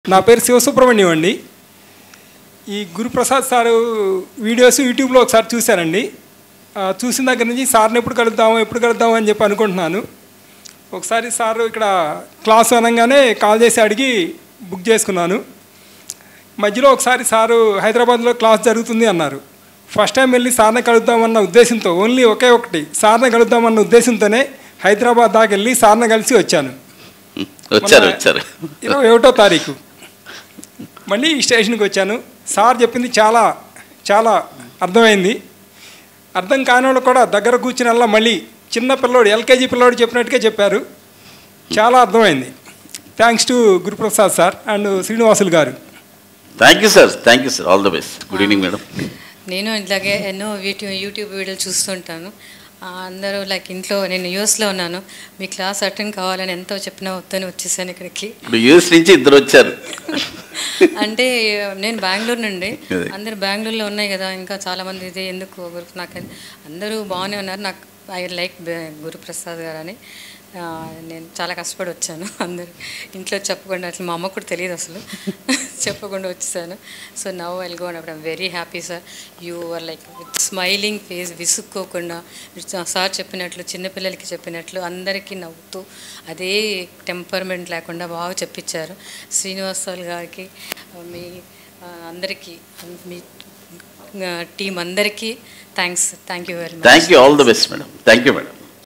నా పేరు శివసుబ్రహ్మణ్యం అండి. ఈ గురుప్రసాద్ సారు వీడియోస్ యూట్యూబ్లో ఒకసారి చూశానండి. చూసిన దగ్గర నుంచి సార్ని ఎప్పుడు కలుద్దాము అని చెప్పి అనుకుంటున్నాను. ఒకసారి సారు ఇక్కడ క్లాస్ అనగానే కాల్ చేసి అడిగి బుక్ చేసుకున్నాను. మధ్యలో ఒకసారి సారు హైదరాబాద్లో క్లాస్ జరుగుతుంది అన్నారు. ఫస్ట్ టైం వెళ్ళి సార్ని కలుద్దామన్న ఉద్దేశంతో, ఓన్లీ ఒకే ఒకటి సార్ని కలుద్దామన్న ఉద్దేశంతోనే హైదరాబాద్ దాకా వెళ్ళి సార్ని కలిసి వచ్చాను. 21వ తారీఖు మళ్ళీ స్టేషన్కి వచ్చాను. సార్ చెప్పింది చాలా చాలా అర్థమైంది. అర్థం కాని వాళ్ళు కూడా దగ్గర కూర్చుని మళ్ళీ చిన్న పిల్లోడు ఎల్కేజీ పిల్లోడు చెప్పినట్టుగా చెప్పారు. చాలా అర్థమైంది. Thanks to Guruprasad sir and Srinivasulu గారు. Thank you sir. All the best. Good evening madam. నేను ఇలాగే ఎన్నో యూట్యూబ్ వీడియోలు చూస్తుంటాను. అందరూ లైక్ ఇంట్లో నేను యూఎస్లో ఉన్నాను. మీ క్లాస్ అటెండ్ కావాలని ఎంతో చెప్పినా వద్దని వచ్చేసాను ఇక్కడికి. యూఎస్ నుంచి ఇద్దరు వచ్చారు. అంటే నేను బెంగళూరు నుండి, అందరు బెంగళూరులో ఉన్నాయి కదా, ఇంకా చాలామంది ఇది ఎందుకు నాకు అందరూ బాగానే ఉన్నారు. నాకు ఐ లైక్ గురుప్రసాద్ గారు అని నేను చాలా కష్టపడి వచ్చాను. అందరు ఇంట్లో చెప్పకుండా, అసలు మా అమ్మ కూడా తెలియదు అసలు, చెప్పకుండా వచ్చేసాను. సో నవ్ ఐల్ గో అన్నప్పుడు I'm very happy sir. You are like with smiling face, విసుక్కోకుండా సార్ చెప్పినట్లు, చిన్నపిల్లలకి చెప్పినట్లు అందరికీ నవ్వుతూ అదే టెంపర్మెంట్ లేకుండా బాగా చెప్పించారు. శ్రీనివాసరావు గారికి, మీ అందరికీ, మీ టీం అందరికీ thank you very much. Thank you. All the best madam. Thank you madam.